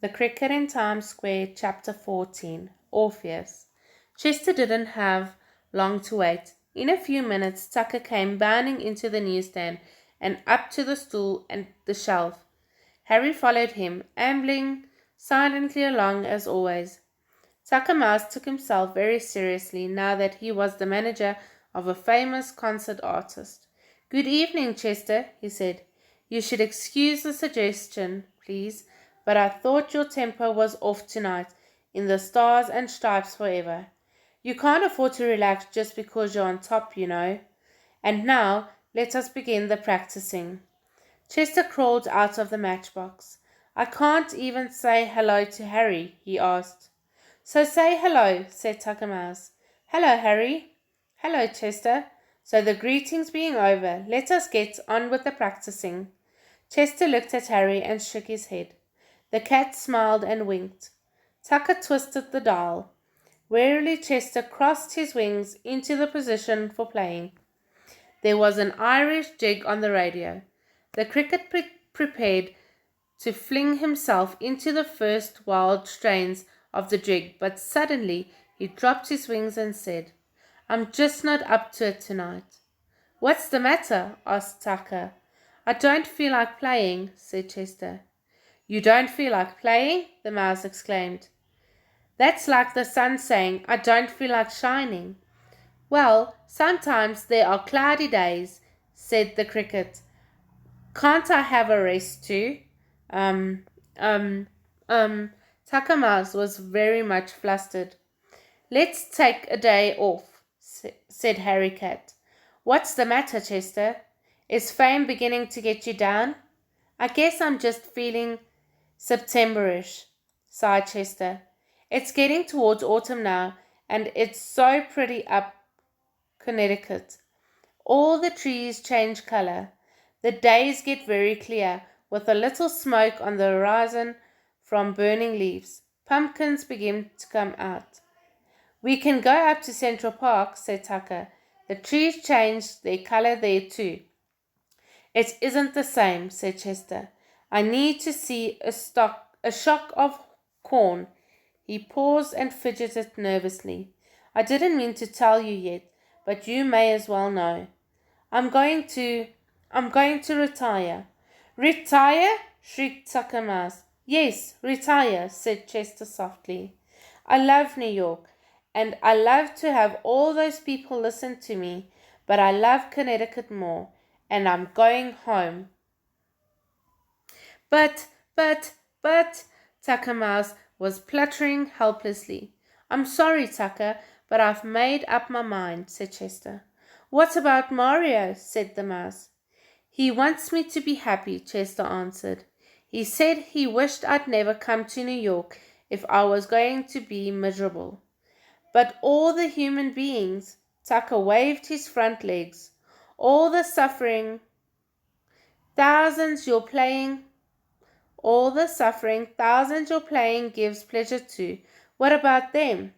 The Cricket in Times Square, Chapter 14, Orpheus. Chester didn't have long to wait. In a few minutes, Tucker came bounding into the newsstand and up to the stool and the shelf. Harry followed him, ambling silently along as always. Tucker Mouse took himself very seriously now that he was the manager of a famous concert artist. "Good evening, Chester," he said. "You should excuse the suggestion, please, but I thought your temper was off tonight, in the Stars and Stripes forever. You can't afford to relax just because you're on top, you know. And now, let us begin the practicing." Chester crawled out of the matchbox. "I can't even say hello to Harry," he asked. "So say hello," said Tucker Mouse. "Hello, Harry." "Hello, Chester." So the greetings being over, let us get on with the practicing. Chester looked at Harry and shook his head. The cat smiled and winked. Tucker twisted the dial. Warily Chester crossed his wings into the position for playing. There was an Irish jig on the radio. The cricket prepared to fling himself into the first wild strains of the jig, but suddenly he dropped his wings and said, "I'm just not up to it tonight." "What's the matter?" asked Tucker. "I don't feel like playing," said Chester. "You don't feel like playing?" the mouse exclaimed. "That's like the sun saying, 'I don't feel like shining.'" "Well, sometimes there are cloudy days," said the cricket. "Can't I have a rest too?" Um, um, Tucker Mouse was very much flustered. "Let's take a day off," said Harry Cat. "What's the matter, Chester? Is fame beginning to get you down?" "I guess I'm just feeling Septemberish," sighed Chester. "It's getting towards autumn now, and it's so pretty up Connecticut. All the trees change color. The days get very clear, with a little smoke on the horizon from burning leaves. Pumpkins begin to come out." "We can go up to Central Park," said Tucker. "The trees change their color there too." "It isn't the same," said Chester. "I need to see a shock of corn." He paused and fidgeted nervously. "I didn't mean to tell you yet, but you may as well know. I'm going to retire." "Retire?" shrieked Tucker Mouse. "Yes, retire," said Chester softly. "I love New York, and I love to have all those people listen to me, but I love Connecticut more, and I'm going home." But, but, Tucker Mouse was pluttering helplessly. "I'm sorry, Tucker, but I've made up my mind," said Chester. "What about Mario?" said the mouse. "He wants me to be happy," Chester answered. "He said he wished I'd never come to New York if I was going to be miserable." "But all the human beings," Tucker waved his front legs, "all the suffering thousands you're playing all the suffering thousands you're playing gives pleasure to. What about them?"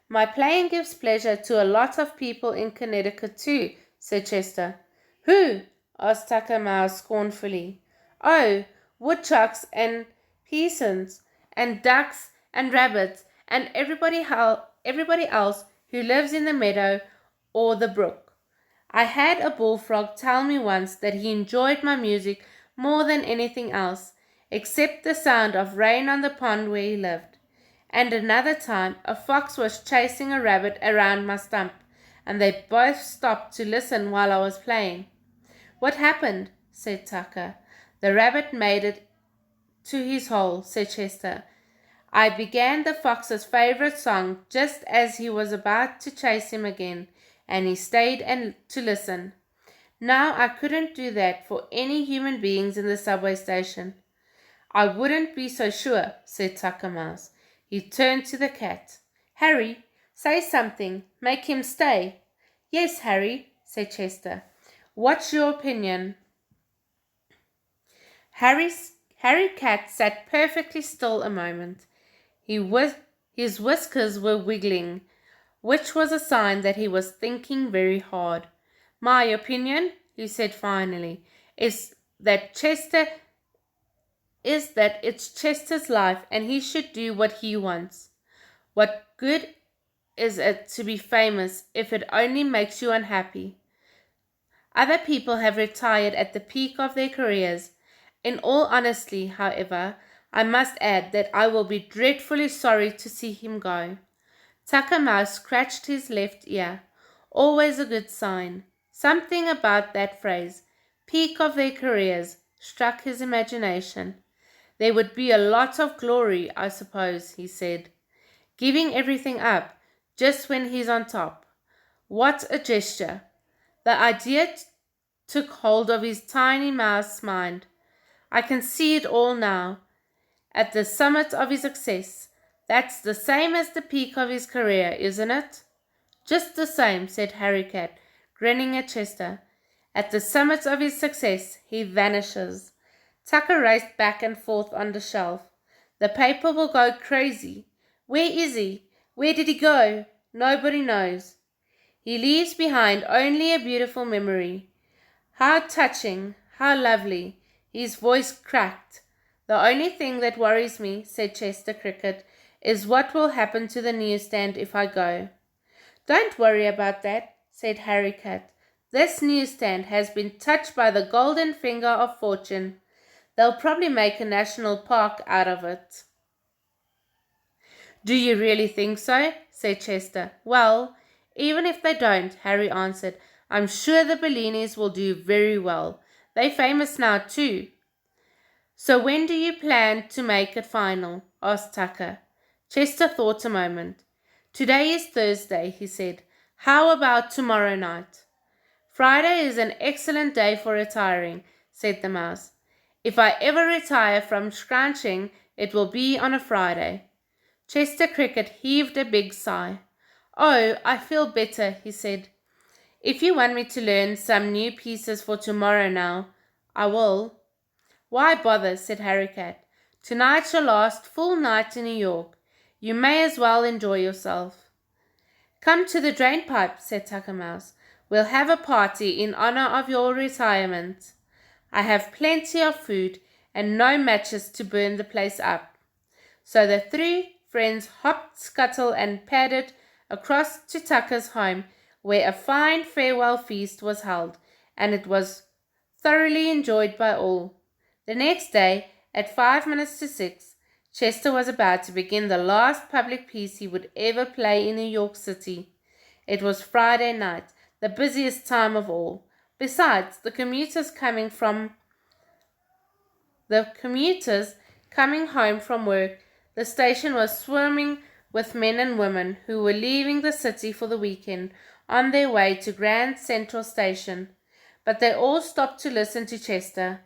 "My playing gives pleasure to a lot of people in Connecticut too," said Chester. "Who?" asked Tucker Mouse scornfully. "Oh, woodchucks and peasants and ducks and rabbits and everybody else who lives in the meadow or the brook. I had a bullfrog tell me once that he enjoyed my music more than anything else, except the sound of rain on the pond where he lived. And another time a fox was chasing a rabbit around my stump, and they both stopped to listen while I was playing." "What happened?" said Tucker. "The rabbit made it to his hole," said Chester. "I began the fox's favorite song just as he was about to chase him again, and he stayed to listen. Now I couldn't do that for any human beings in the subway station." "I wouldn't be so sure," said Tucker Mouse. He turned to the cat. "Harry, say something. Make him stay." "Yes, Harry," said Chester. "What's your opinion?" Harry Cat sat perfectly still a moment. His whiskers were wiggling, which was a sign that he was thinking very hard. "My opinion," he said finally, "is that Chester is that it's Chester's life and he should do what he wants. What good is it to be famous if it only makes you unhappy? Other people have retired at the peak of their careers. In all honesty, however, I must add that I will be dreadfully sorry to see him go. Tucker Mouse scratched his left ear. Always a good sign. Something about that phrase, peak of their careers, struck his imagination. There would be a lot of glory, I suppose, he said. Giving everything up, just when he's on top. What a gesture! The idea took hold of his tiny mouse mind. I can see it all now. At the summit of his success. That's the same as the peak of his career, isn't it? Just the same, said Harry Cat, grinning at Chester. At the summit of his success, he vanishes. Tucker raced back and forth on the shelf. The paper will go crazy. Where is he? Where did he go? Nobody knows. He leaves behind only a beautiful memory. How touching, how lovely. His voice cracked. The only thing that worries me, said Chester Cricket, is what will happen to the newsstand if I go. Don't worry about that, said Harry Cat. This newsstand has been touched by the golden finger of fortune. They'll probably make a national park out of it. Do you really think so? Said Chester. Well, even if they don't, Harry answered, I'm sure the Bellinis will do very well. They're famous now too. So when do you plan to make it final? Asked Tucker. Chester thought a moment. Today is Thursday, he said. How about tomorrow night? Friday is an excellent day for retiring, said the mouse. If I ever retire from scratching, it will be on a Friday. Chester Cricket heaved a big sigh. Oh, I feel better, he said. If you want me to learn some new pieces for tomorrow now, I will. Why bother, said Harry Cat. Tonight's your last full night in New York. You may as well enjoy yourself. Come to the drain pipe, said Tucker Mouse. We'll have a party in honor of your retirement. I have plenty of food and no matches to burn the place up. So the three friends hopped, scuttled, and padded across to Tucker's home, where a fine farewell feast was held, and it was thoroughly enjoyed by all. The next day, at 6:05, Chester was about to begin the last public piece he would ever play in New York City. It was Friday night, the busiest time of all. Besides, the commuters coming home from work, the station was swarming with men and women who were leaving the city for the weekend on their way to Grand Central Station. But they all stopped to listen to Chester.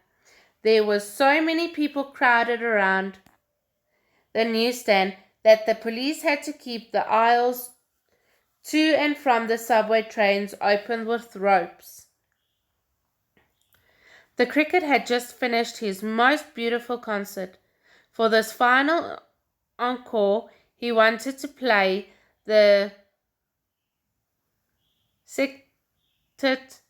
There were so many people crowded around the newsstand that the police had to keep the aisles to and from the subway trains open with ropes. The Cricket had just finished his most beautiful concert. For this final encore, he wanted to play the sextet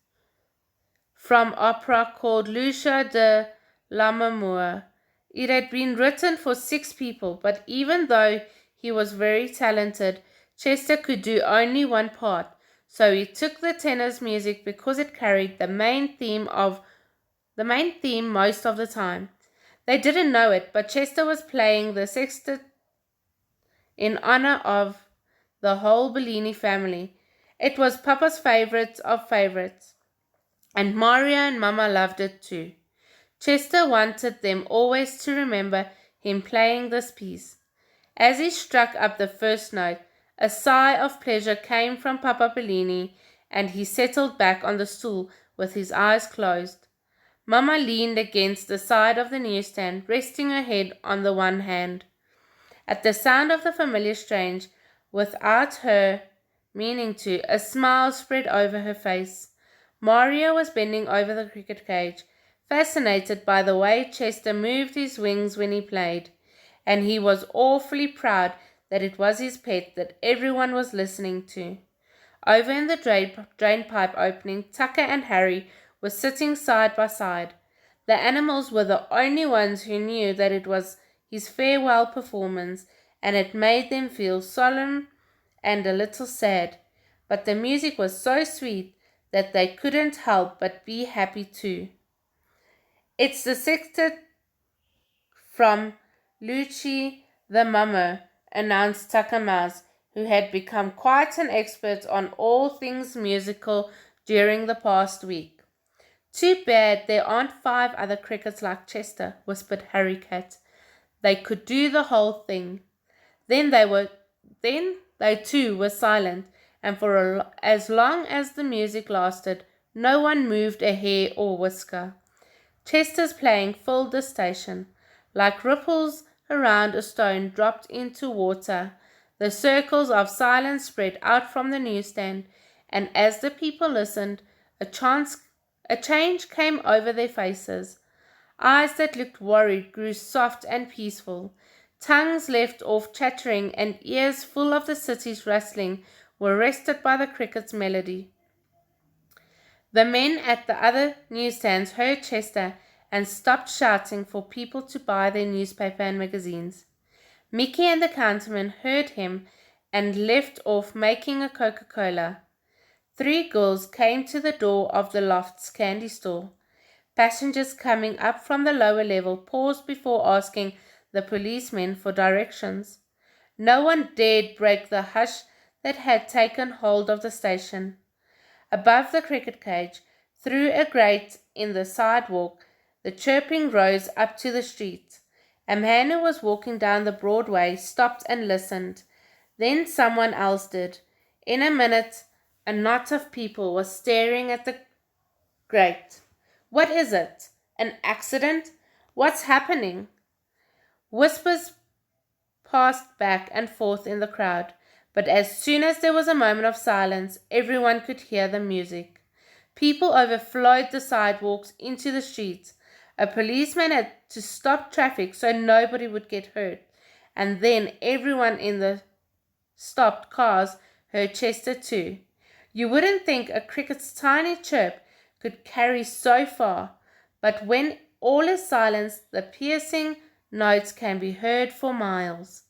from opera called Lucia de Lammermoor. It had been written for 6 people, but even though he was very talented, Chester could do only one part, so he took the tenor's music because it carried the main theme most of the time. They didn't know it, but Chester was playing the sextet in honor of the whole Bellini family. It was Papa's favorite of favorites, and Maria and Mama loved it too. Chester wanted them always to remember him playing this piece. As he struck up the first note, a sigh of pleasure came from Papa Bellini, and he settled back on the stool with his eyes closed. Mama leaned against the side of the newsstand, resting her head on the one hand. At the sound of the familiar strain, without her meaning to, a smile spread over her face. Maria was bending over the cricket cage, fascinated by the way Chester moved his wings when he played, and he was awfully proud that it was his pet that everyone was listening to. Over in the drain pipe opening, Tucker and Harry were sitting side by side. The animals were the only ones who knew that it was his farewell performance, and it made them feel solemn and a little sad. But the music was so sweet that they couldn't help but be happy too. It's the sextet from Luchi the Mummer, announced Tucker Mouse, who had become quite an expert on all things musical during the past week. Too bad there aren't 5 other crickets like Chester, whispered Harry Cat. They could do the whole thing. Then they too were silent, and for as long as the music lasted, no one moved a hair or whisker. Chester's playing filled the station. Like ripples around a stone dropped into water, the circles of silence spread out from the newsstand, and as the people listened, a change came over their faces. Eyes that looked worried grew soft and peaceful. Tongues left off chattering, and ears full of the city's rustling were rested by the cricket's melody. The men at the other newsstands heard Chester and stopped shouting for people to buy their newspaper and magazines. Mickey and the counterman heard him and left off making a Coca-Cola. 3 girls came to the door of the Lofts candy store. Passengers coming up from the lower level paused before asking the policemen for directions. No one dared break the hush that had taken hold of the station. Above the cricket cage, through a grate in the sidewalk, the chirping rose up to the street. A man who was walking down the Broadway stopped and listened. Then someone else did. In a minute, a knot of people was staring at the grate. What is it? An accident? What's happening? Whispers passed back and forth in the crowd, but as soon as there was a moment of silence, everyone could hear the music. People overflowed the sidewalks into the streets. A policeman had to stop traffic so nobody would get hurt, and then everyone in the stopped cars heard Chester too. You wouldn't think a cricket's tiny chirp could carry so far, but when all is silence, the piercing notes can be heard for miles.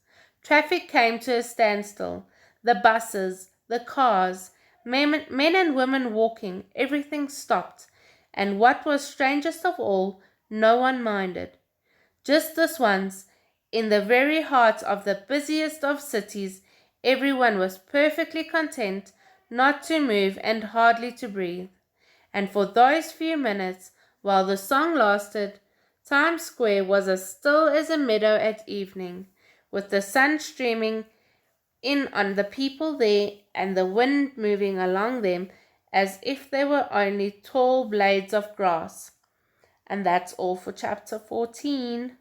Traffic came to a standstill. The buses, the cars, men and women walking, everything stopped, and what was strangest of all, no one minded. Just this once, in the very heart of the busiest of cities, everyone was perfectly content not to move and hardly to breathe. And for those few minutes, while the song lasted, Times Square was as still as a meadow at evening, with the sun streaming in on the people there and the wind moving along them as if they were only tall blades of grass. And that's all for chapter 14.